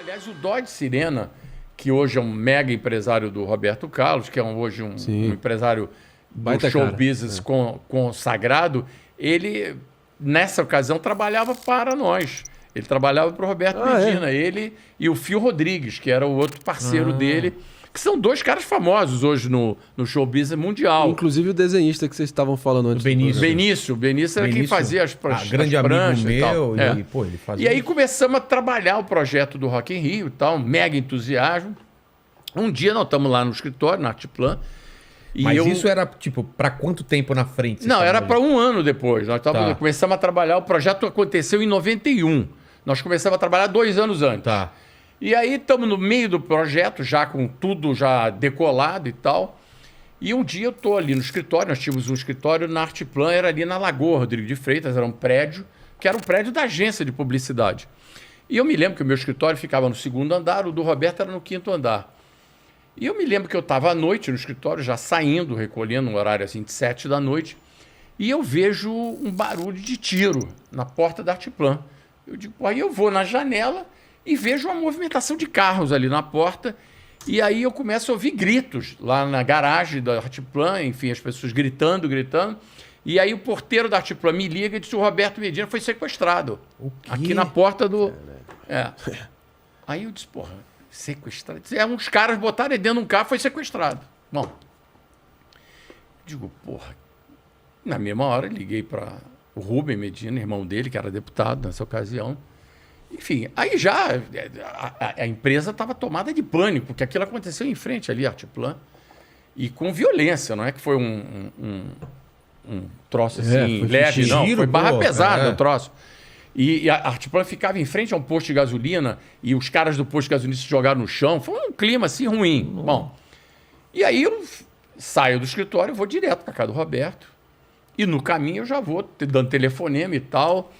Aliás, o Dodge Sirena, que hoje é um mega empresário do Roberto Carlos, que é hoje um empresário do Baita show cara. business consagrado, ele, nessa ocasião, trabalhava para nós. Ele trabalhava para o Roberto Medina, ele e o Fio Rodrigues, que era o outro parceiro dele, que são dois caras famosos hoje no show business mundial. Inclusive o desenhista que vocês estavam falando antes. Benício era quem fazia as pranchas. Grande as amigo pranchas meu. e tal. E, pô, ele fazia. E aí começamos a trabalhar o projeto do Rock in Rio e tal, mega entusiasmo. Um dia nós estamos lá no escritório, na Artplan. Mas isso era, tipo, para quanto tempo na frente? Não, era para um ano depois. Nós começamos a trabalhar, o projeto aconteceu em 91. Nós começamos a trabalhar 2 anos antes. Tá. E aí estamos no meio do projeto, já com tudo já decolado e tal. E um dia eu estou ali no escritório, nós tínhamos um escritório na Artplan, era ali na Lagoa Rodrigo de Freitas, era um prédio, que era um prédio da agência de publicidade. E eu me lembro que o meu escritório ficava no 2º andar, o do Roberto era no 5º andar. E eu me lembro que eu estava à noite no escritório, já saindo, recolhendo um horário assim de 7 da noite, e eu vejo um barulho de tiro na porta da Artplan. Eu digo, aí eu vou na janela e vejo uma movimentação de carros ali na porta, e aí eu começo a ouvir gritos lá na garagem da Artplan, enfim, as pessoas gritando, e aí o porteiro da Artplan me liga e diz que o Roberto Medina foi sequestrado. Aqui na porta do... Aí eu disse, porra, sequestrado? Uns caras botaram ele dentro de um carro, foi sequestrado. Bom, eu digo, porra, na mesma hora liguei para o Rubem Medina, irmão dele, que era deputado nessa ocasião. Enfim, aí já a empresa estava tomada de pânico, porque aquilo aconteceu em frente ali, Artplan, e com violência, não é que foi um troço assim leve, não, foi barra pesada o troço. E a Artplan ficava em frente a um posto de gasolina e os caras do posto de gasolina se jogaram no chão, foi um clima assim ruim. Bom, e aí eu saio do escritório, vou direto para casa do Roberto, e no caminho eu já vou dando telefonema e tal,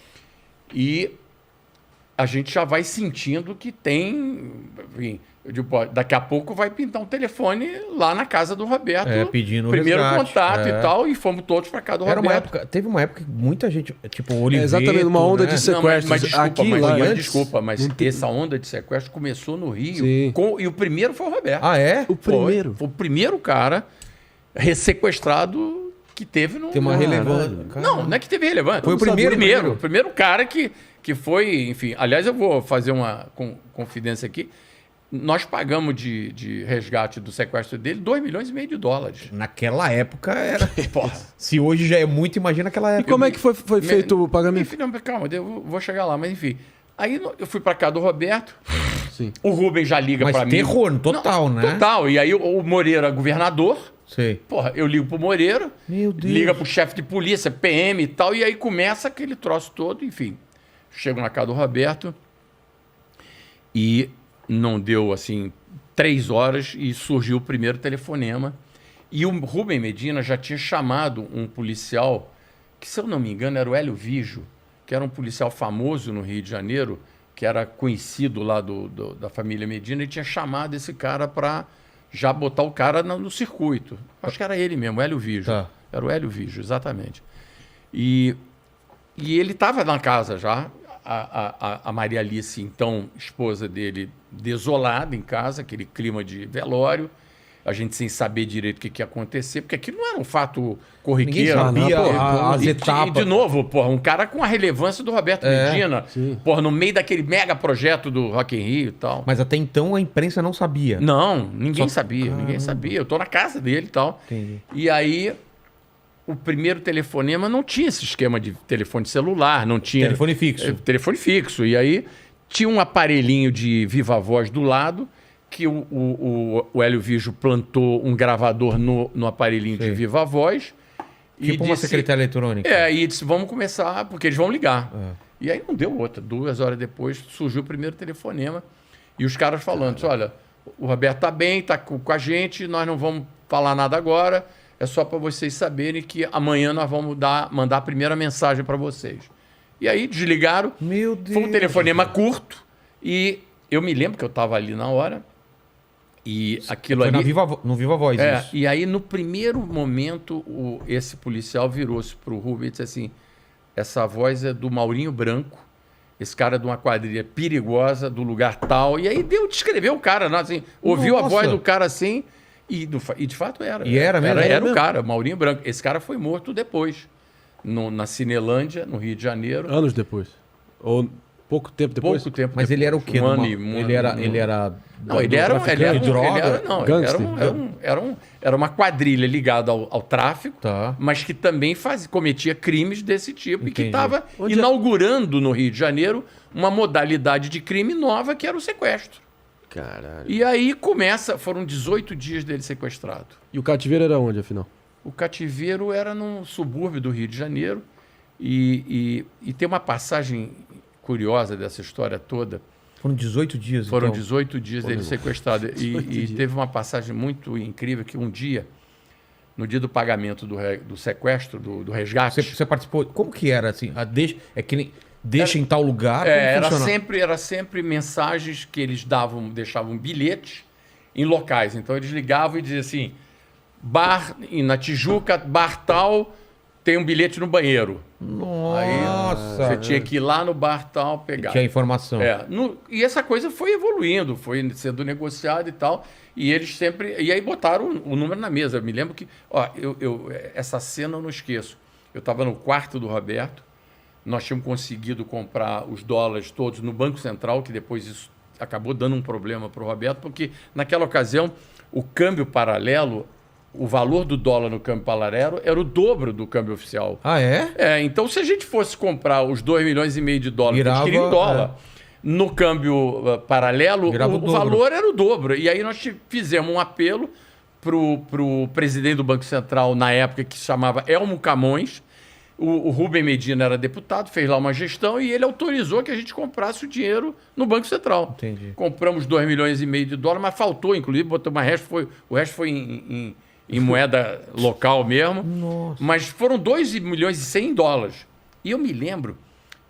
e a gente já vai sentindo que tem... Enfim, eu digo, pô, daqui a pouco vai pintar um telefone lá na casa do Roberto. Pedindo primeiro resgate, contato e tal, e fomos todos para casa do Roberto. Teve uma época que muita gente, tipo, Oliveto... Exatamente, uma onda de sequestros. Mas essa onda de sequestro começou no Rio, e o primeiro foi o Roberto. Ah, é? O primeiro? Foi o primeiro cara sequestrado que teve no... Tem uma relevância. Não é que teve relevância. Foi o primeiro cara que foi, enfim... Aliás, eu vou fazer uma confidência aqui. Nós pagamos de resgate do sequestro dele $2,5 milhões. Naquela época era... Se hoje já é muito, imagina aquela época. E como é que foi feito o pagamento? Enfim, não, calma, eu vou chegar lá, mas enfim. Aí eu fui para casa do Roberto. Sim. O Rubem já liga para mim. Mas terror, total, né? Total. E aí o Moreira, governador. Sei. Porra, eu ligo pro Moreira. Meu Deus. Liga pro chefe de polícia, PM e tal. E aí começa aquele troço todo, enfim. Chego na casa do Roberto e não deu, assim, 3 horas e surgiu o primeiro telefonema. E o Rubem Medina já tinha chamado um policial, que, se eu não me engano, era o Hélio Vigio, que era um policial famoso no Rio de Janeiro, que era conhecido lá da família Medina, e tinha chamado esse cara para já botar o cara no circuito. Acho que era ele mesmo, o Hélio Vigio. Tá. Era o Hélio Vigio, exatamente. E ele estava na casa já, a Maria Alice, então, esposa dele, desolada em casa, aquele clima de velório, a gente sem saber direito o que ia acontecer, porque aquilo não era um fato corriqueiro. Ninguém sabia as etapas. E, de novo, porra, um cara com a relevância do Roberto Medina, porra, no meio daquele mega projeto do Rock in Rio e tal. Mas até então a imprensa não sabia. Não, ninguém sabia. Eu tô na casa dele e tal. Entendi. E aí... O primeiro telefonema não tinha esse esquema de telefone celular, não tinha... Telefone fixo. Telefone fixo. E aí tinha um aparelhinho de viva voz do lado, que o Hélio Vigio plantou um gravador no aparelhinho de viva voz. Tipo uma secretária eletrônica. E disse, vamos começar, porque eles vão ligar. E aí não deu outra. 2 horas depois surgiu o primeiro telefonema. E os caras falando, olha, o Roberto tá bem, tá com a gente, nós não vamos falar nada agora... É só para vocês saberem que amanhã nós vamos mandar a primeira mensagem para vocês. E aí desligaram. Meu Deus. Foi um telefonema curto. E eu me lembro que eu estava ali na hora. E aquilo Foi ali... no Viva Voz isso. E aí no primeiro momento esse policial virou-se para o Rubem e disse assim, essa voz é do Maurinho Branco, esse cara é de uma quadrilha perigosa, do lugar tal. E aí descreveu o cara, né, assim, ouviu a voz do cara assim, e de fato era. E era mesmo? Era o cara, Maurinho Branco. Esse cara foi morto depois, na Cinelândia, no Rio de Janeiro. Anos depois. Ou pouco tempo depois? Pouco tempo Mas depois. ele era o quê? Ele era Não, ele era traficante de droga? Era uma quadrilha ligada ao tráfico, Tá. mas que também cometia crimes desse tipo e que Entendi. estava inaugurando no Rio de Janeiro uma modalidade de crime nova que era o sequestro. Caralho. E aí foram 18 dias dele sequestrado. E o cativeiro era onde, afinal? O cativeiro era num subúrbio do Rio de Janeiro e tem uma passagem curiosa dessa história toda. Foram 18 dias, Foram então. 18 dias dele sequestrado. E teve uma passagem muito incrível que um dia, no dia do pagamento do sequestro, do resgate... Você participou... Como que era, assim? Deixa em tal lugar? Era sempre mensagens que eles deixavam bilhetes em locais. Então eles ligavam e diziam assim, na Tijuca, bar tal, tem um bilhete no banheiro. Nossa! Aí você tinha que ir lá no bar tal pegar. Tinha informação. E essa coisa foi evoluindo, foi sendo negociada e tal. E eles sempre... E aí botaram o número na mesa. Eu me lembro que... essa cena eu não esqueço. Eu estava no quarto do Roberto. Nós tínhamos conseguido comprar os dólares todos no Banco Central, que depois isso acabou dando um problema para o Roberto, porque naquela ocasião o câmbio paralelo, o valor do dólar no câmbio paralelo era o dobro do câmbio oficial. Ah, é? Então se a gente fosse comprar os 2,5 milhões de dólares que eles queriam em dólar, no câmbio paralelo, o valor era o dobro. E aí nós fizemos um apelo para o presidente do Banco Central, na época, que se chamava Elmo Camões. O Rubem Medina era deputado, fez lá uma gestão e ele autorizou que a gente comprasse o dinheiro no Banco Central. Entendi. Compramos 2,5 milhões de dólares, mas faltou, inclusive, o resto foi em moeda local mesmo. Nossa. Mas foram 2,1 milhões em dólares. E eu me lembro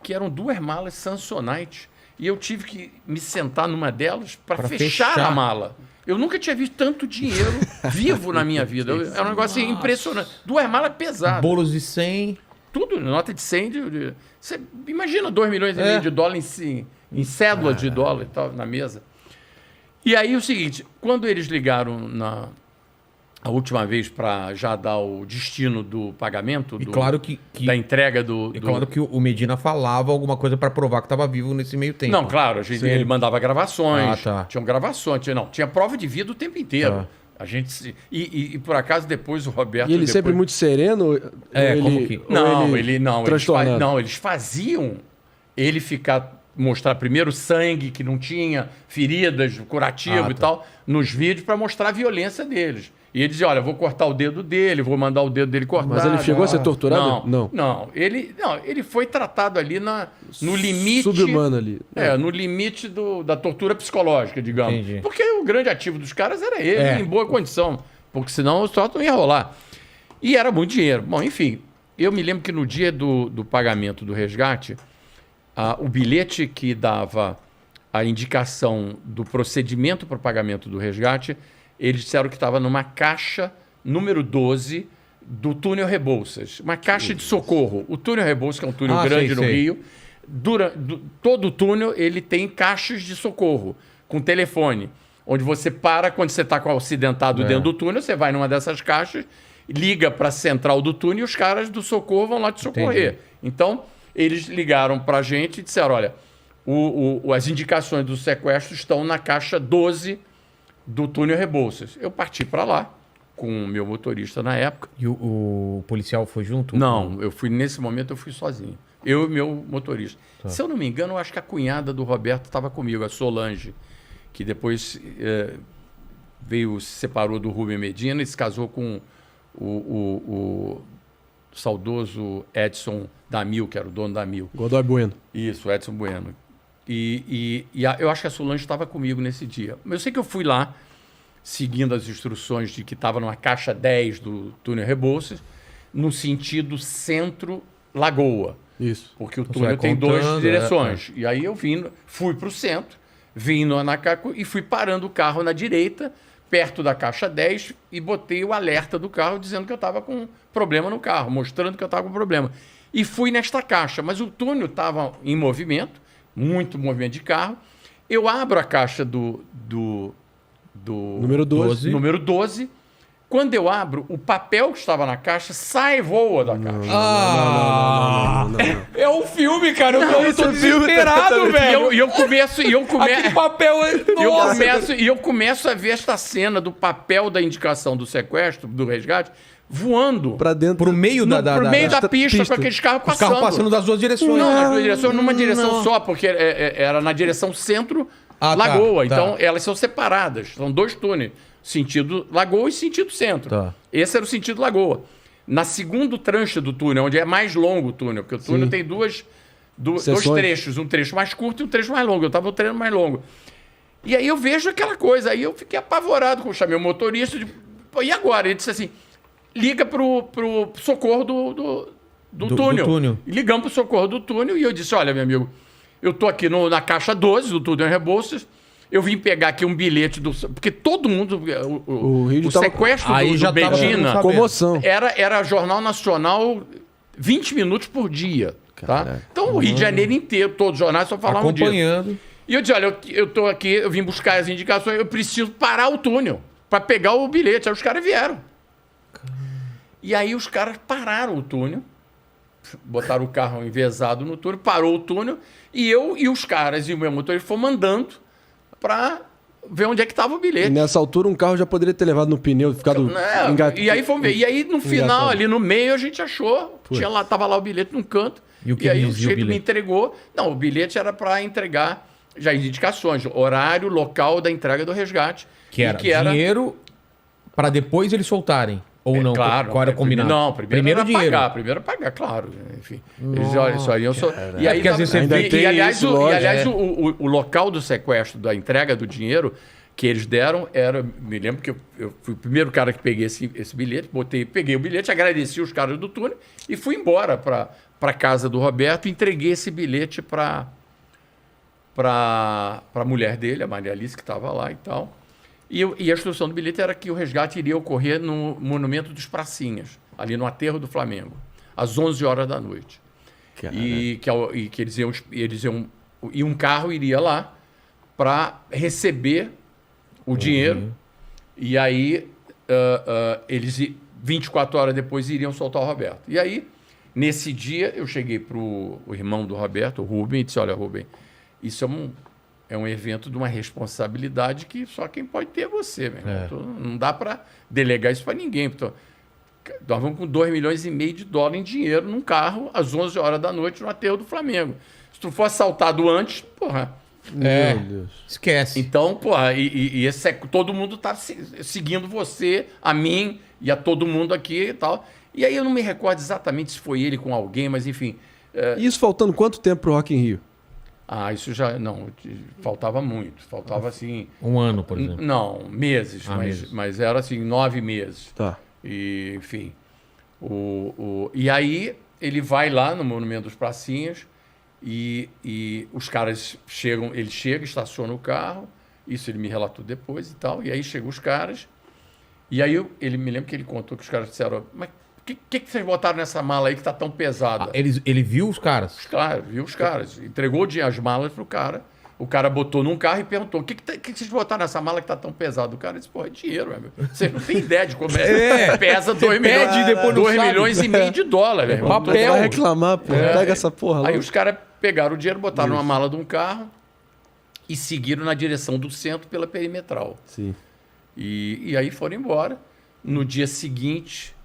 que eram 2 malas Samsonite e eu tive que me sentar numa delas para fechar a mala. Eu nunca tinha visto tanto dinheiro vivo na minha vida. Era um negócio assim, impressionante. 2 malas pesadas. Bolos de 100. Tudo, nota de 100. Você imagina 2,5 milhões de dólares em cédula de dólar e tal, na mesa. E aí o seguinte, quando eles ligaram a última vez para já dar o destino do pagamento, Claro da entrega claro que o Medina falava alguma coisa para provar que estava vivo nesse meio tempo. Não, claro, ele mandava gravações, tá. tinham gravações, tinha prova de vida o tempo inteiro. Tá. A gente e por acaso depois o Roberto... E ele sempre muito sereno? Como que... Eles faziam ele mostrar primeiro sangue que não tinha, feridas, curativo e tal, nos vídeos para mostrar a violência deles. E ele dizia, olha, vou cortar o dedo dele, vou mandar o dedo dele cortado. Mas ele chegou a ser torturado? Não. Ele foi tratado ali no limite... Subhumano ali. No limite da tortura psicológica, digamos. Entendi. Porque o grande ativo dos caras era ele, em boa condição. Porque senão o troço não ia rolar. E era muito dinheiro. Bom, enfim, eu me lembro que no dia do pagamento do resgate, o bilhete que dava a indicação do procedimento para o pagamento do resgate, eles disseram que estava numa caixa número 12 do túnel Rebouças. Uma caixa de socorro. O túnel Rebouças, que é um túnel grande no Rio, todo o túnel ele tem caixas de socorro com telefone, onde você para quando você está com o acidentado dentro do túnel, você vai numa dessas caixas, liga para a central do túnel e os caras do socorro vão lá te socorrer. Entendi. Então, eles ligaram para a gente e disseram, olha, as indicações do sequestro estão na caixa 12 do túnel Rebouças. Eu parti para lá com o meu motorista na época. E o policial foi junto? Não, nesse momento eu fui sozinho. Eu e meu motorista. Tá. Se eu não me engano, eu acho que a cunhada do Roberto estava comigo, a Solange, que depois se separou do Rubem Medina e se casou com o saudoso Edson Damil, que era o dono da Mil. Godoy Bueno. Isso, Edson Bueno. Eu acho que a Solange estava comigo nesse dia. Eu sei que eu fui lá, seguindo as instruções de que estava numa caixa 10 do túnel Rebouças, no sentido centro-lagoa. Isso. Porque o túnel tem 2 direções. E aí eu fui para o centro, vim no Anacaco e fui parando o carro na direita, perto da caixa 10, e botei o alerta do carro dizendo que eu estava com problema no carro, mostrando que eu estava com problema. E fui nesta caixa, mas o túnel estava em movimento, muito movimento de carro. Eu abro a caixa do Número 12. número 12. Quando eu abro, o papel que estava na caixa sai e voa da caixa. Não. É um filme, cara. Eu tô esse filme desesperado, tá- velho. E eu começo... Aquele papel é... Nossa. Eu começo a ver esta cena do papel da indicação do sequestro, do resgate, voando Pra dentro. Pro meio pro meio da pista, pista. com aqueles carros Os passando. carros passando das duas direções. Não, nas duas direções, numa direção só, porque era na direção centro-lagoa. tá. Então, elas são separadas. São 2 túneis. Sentido lagoa e sentido centro. Tá. Esse era o sentido lagoa. Na segundo tranche do túnel, onde é mais longo o túnel, porque o túnel tem dois Seções. trechos. Um trecho mais curto e um trecho mais longo. Eu estava no treino mais longo. E aí eu vejo aquela coisa. Aí eu fiquei apavorado. Eu chamei o motorista. Pô, e agora? Ele disse assim, liga pro socorro do túnel. túnel. E ligamos pro socorro do túnel e eu disse, olha, meu amigo, eu tô aqui na caixa 12 do túnel Rebouças, eu vim pegar aqui um bilhete do... Porque todo mundo... O Rio o tava- sequestro Aí do já tava Bedina sabendo. Comoção. era Jornal Nacional 20 minutos por dia. Tá? Caraca. Então o Rio de Janeiro inteiro, todos os jornais só falavam disso. Acompanhando. E eu disse, olha, eu tô aqui, eu vim buscar as indicações, eu preciso parar o túnel para pegar o bilhete. Aí os caras vieram. E aí os caras pararam o túnel, botaram o carro envezado no túnel, parou o túnel, e eu e os caras e o meu motorista fomos andando para ver onde é que estava o E bilhete. nessa altura um carro já poderia ter levado no pneu, ficado E aí fomos ver. E aí no final, Engatado. ali no meio, a gente achou, tava lá o bilhete num canto. E o que aí o dizia o sujeito me bilhete? entregou. Não, o bilhete era para entregar já as indicações, horário, local da entrega do resgate. Que E era dinheiro pra depois eles soltarem. Ou não? Claro. Qual era combinado? Não, primeiro era dinheiro. pagar. Primeiro pagar, claro. Enfim. Eles olha, só iam só. E aí, porque às vezes você ainda tem aliás, isso, lógico, o local do sequestro, da entrega do dinheiro que eles deram era. Me lembro que eu fui o primeiro cara que peguei esse bilhete, peguei o bilhete, agradeci os caras do túnel e fui embora para casa do Roberto e entreguei esse bilhete para a mulher dele, a Maria Alice, que estava lá e tal. E a instrução do bilhete era que o resgate iria ocorrer no Monumento dos Pracinhas, ali no aterro do Flamengo, às 11 horas da noite. E que eles iam. E um carro iria lá para receber o dinheiro. E aí, eles, 24 horas depois, iriam soltar o Roberto. E aí, nesse dia, eu cheguei para o irmão do Roberto, o Rubem, e disse: olha, Rubem, isso é um evento de uma responsabilidade que só quem pode ter é você, meu irmão. Então, não dá para delegar isso para ninguém. Então, nós vamos com 2,5 milhões de dólares em dinheiro num carro às 11 horas da noite no aterro do Flamengo. Se tu for assaltado antes, porra. Meu Deus. Esquece. Então, porra, todo mundo tá seguindo você, a mim e a todo mundo aqui e tal. E aí eu não me recordo exatamente se foi ele com alguém, mas enfim. E isso faltando quanto tempo pro Rock in Rio? Isso já. Não, faltava muito. Faltava assim. Um ano, por exemplo. Não, meses, meses. mas era assim, 9 meses. Tá. E, enfim. E aí ele vai lá no Monumento dos Pracinhas e os caras chegam, ele chega, estaciona o carro, isso ele me relatou depois e tal, e aí chegam os caras, e aí ele me lembra que ele contou que os caras disseram: mas o que vocês botaram nessa mala aí que tá tão pesada? Ele viu os caras? Claro, viu os caras. Entregou as malas pro cara. O cara botou num carro e perguntou: o que vocês botaram nessa mala que tá tão pesado? O cara disse: pô, é dinheiro, meu. Vocês não têm ideia de como pesa 2 milhões, pede e depois não 2 sabe. milhões e meio de dólares, meu irmão. Papel. Vai reclamar, pô. Pega essa porra lá. Aí os caras pegaram o dinheiro, botaram numa mala de um carro e seguiram na direção do centro pela perimetral. Sim. E aí foram embora. No dia seguinte,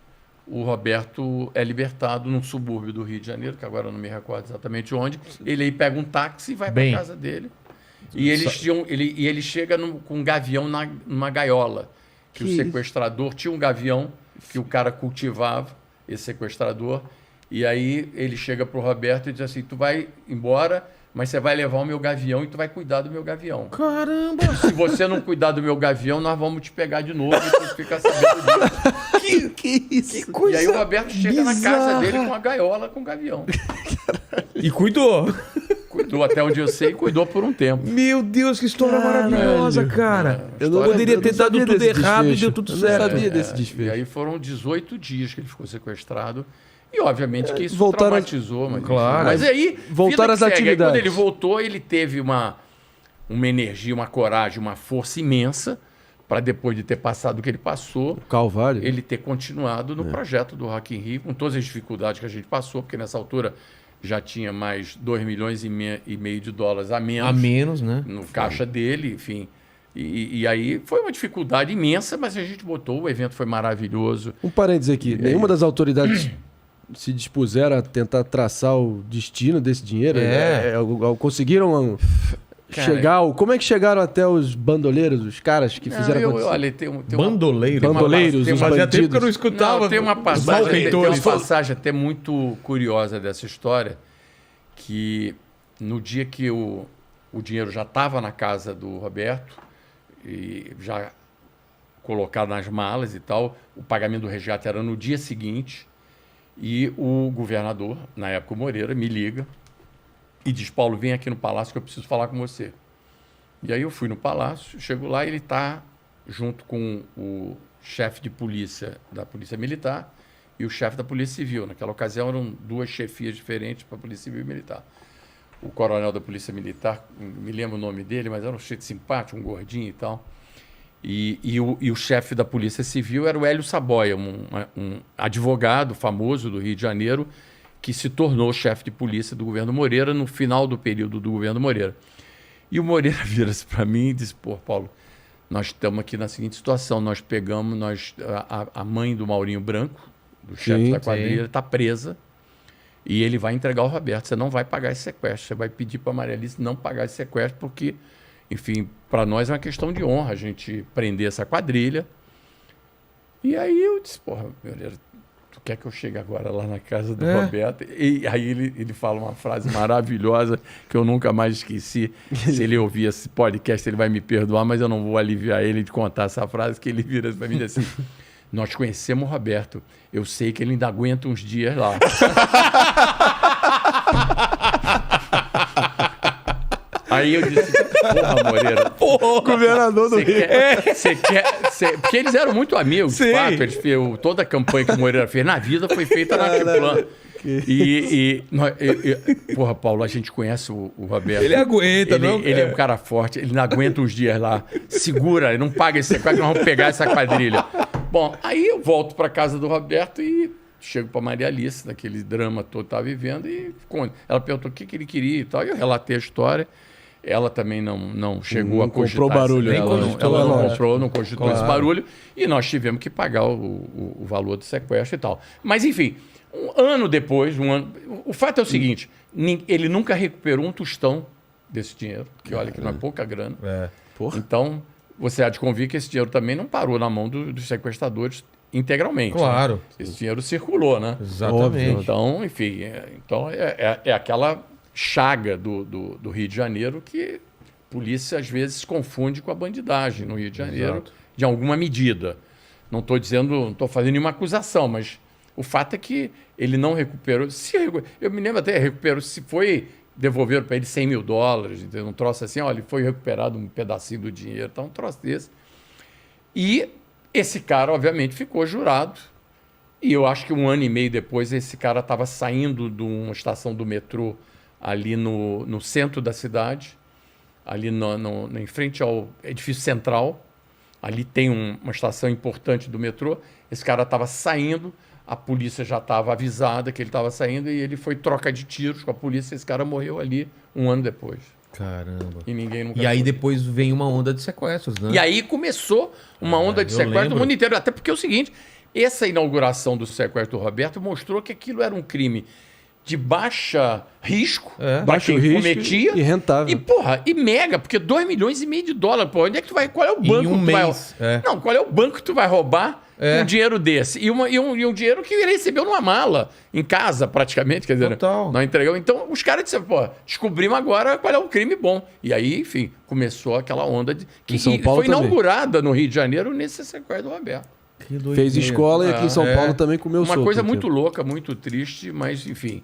o Roberto é libertado num subúrbio do Rio de Janeiro, que agora eu não me recordo exatamente onde. Ele aí pega um táxi e vai para casa dele. E ele chega com um gavião numa gaiola. Que o sequestrador tinha um gavião que o cara cultivava, esse sequestrador. E aí ele chega pro Roberto e diz assim: tu vai embora, mas você vai levar o meu gavião e tu vai cuidar do meu gavião. Caramba! Se você não cuidar do meu gavião, nós vamos te pegar de novo e tu fica sabendo disso. Que isso? Que coisa E aí o Roberto chega na casa bizarra. dele com a gaiola com o gavião. E cuidou. Cuidou até onde eu sei, cuidou por um tempo. Meu Deus, que história maravilhosa, cara. Eu não poderia ter não dado sabia tudo desse errado e desfecho. deu tudo Eu certo. não sabia desse E desfecho. aí foram 18 dias que ele ficou sequestrado. E, obviamente, que isso Voltaram- traumatizou. Mas, Claro. mas aí, Voltaram vida que às segue. Aí, quando atividades. ele voltou, ele teve uma energia, uma coragem, uma força imensa para, depois de ter passado o que ele passou, Calvário. ele ter continuado no projeto do Rock in Rio, com todas as dificuldades que a gente passou, porque nessa altura já tinha mais 2 milhões e meio de dólares a menos, A menos, né? no caixa dele, enfim. E aí foi uma dificuldade imensa, mas a gente botou, o evento foi maravilhoso. Um parênteses aqui. Nenhuma das autoridades se dispuseram a tentar traçar o destino desse dinheiro? Conseguiram Cara, chegar... Como é que chegaram até os bandoleiros, os caras que fizeram acontecer? Olha, tem uma... Bandoleiro. Tem uma- Bandoleiros, tem os uma- Fazia tempo que eu não bandidos. escutava. Não, tem uma os passagem, malfeitores. até muito curiosa dessa história, que no dia que o dinheiro já estava na casa do Roberto, e já colocado nas malas e tal, o pagamento do resgate era no dia seguinte, e o governador, na época o Moreira, me liga e diz: Paulo, vem aqui no Palácio que eu preciso falar com você. E aí eu fui no Palácio, chego lá e ele está junto com o chefe de polícia da Polícia Militar e o chefe da Polícia Civil. Naquela ocasião eram duas chefias diferentes para a Polícia Civil e Militar. O coronel da Polícia Militar, me lembro o nome dele, mas era um chefe simpático, um gordinho e tal. E o chefe da Polícia Civil era o Hélio Saboia, um advogado famoso do Rio de Janeiro, que se tornou chefe de polícia do governo Moreira no final do período do governo Moreira. E o Moreira vira-se para mim e diz: pô, Paulo, nós estamos aqui na seguinte situação, nós pegamos, a mãe do Maurinho Branco, do chefe da quadrilha, está presa, e ele vai entregar o Roberto. Você não vai pagar esse sequestro, você vai pedir para a Maria Alice não pagar esse sequestro, porque, enfim, para nós é uma questão de honra a gente prender essa quadrilha. E aí eu disse: porra, Moreira, tu quer que eu chegue agora lá na casa do Roberto? E aí ele fala uma frase maravilhosa que eu nunca mais esqueci. Se ele ouvir esse podcast, ele vai me perdoar, mas eu não vou aliviar ele de contar essa frase, que ele vira para mim e diz assim: nós conhecemos o Roberto, eu sei que ele ainda aguenta uns dias lá. Aí eu disse: porra, Moreira, Governador do Rio. porque eles eram muito amigos, de Sim. fato. Toda a campanha que o Moreira fez na vida foi feita na Artiplan. Porra, Paulo, a gente conhece o Roberto. Ele aguenta, ele, não? Ele é um cara forte, ele não aguenta uns dias lá. Segura, ele não paga esse sequestro, nós vamos pegar essa quadrilha. Bom, aí eu volto para casa do Roberto e chego para Maria Alice, naquele drama todo que estava vivendo, e ela perguntou o que ele queria e tal. E eu relatei a história. Ela também não chegou a cogitar. comprou barulho, ela ela não cogitou esse barulho. E nós tivemos que pagar o valor do sequestro e tal. Mas, enfim, um ano depois, o fato é o seguinte: ele nunca recuperou um tostão desse dinheiro, que olha que não é pouca grana. Porra. Então, você há de convir que esse dinheiro também não parou na mão dos sequestradores integralmente. Claro. Né? Esse dinheiro circulou, né? Exatamente. Então, enfim, é aquela chaga do Rio de Janeiro que a polícia às vezes se confunde com a bandidagem no Rio de Janeiro, de alguma medida. Não estou fazendo nenhuma acusação, mas o fato é que ele não recuperou. Eu me lembro até, recuperou, se foi, devolveram para ele $100 mil, um troço assim, olha, foi recuperado um pedacinho do dinheiro, então um troço desse. E esse cara, obviamente, ficou jurado. E eu acho que 1 ano e meio depois, esse cara estava saindo de uma estação do metrô ali no centro da cidade, ali em frente ao edifício central. Ali tem uma estação importante do metrô. Esse cara estava saindo, a polícia já estava avisada que ele estava saindo, e ele foi troca de tiros com a polícia. Esse cara morreu ali 1 ano depois. Caramba. E ninguém nunca E aí soube. depois vem uma onda de sequestros, né? E aí começou uma onda de eu sequestro lembro. no mundo inteiro. Até porque é o seguinte: essa inauguração do sequestro do Roberto mostrou que aquilo era um crime de baixa risco para Baixo quem risco cometia. e rentável. E, porra, e mega, porque $2,5 milhões, porra, onde é que tu vai? Qual é o banco Em um que tu vai mês, Não, qual é o banco que tu vai roubar um dinheiro desse? E um dinheiro que ele recebeu numa mala, em casa, praticamente, quer dizer, Total. não entregou. Então, os caras disseram: pô, descobrimos agora qual é o crime bom. E aí, enfim, começou aquela onda que Em São Paulo foi também. inaugurada no Rio de Janeiro nesse sequestro do Roberto. Que doideira. Fez escola e aqui em São Paulo também comeu Uma solto coisa um muito tempo. louca, muito triste, mas enfim.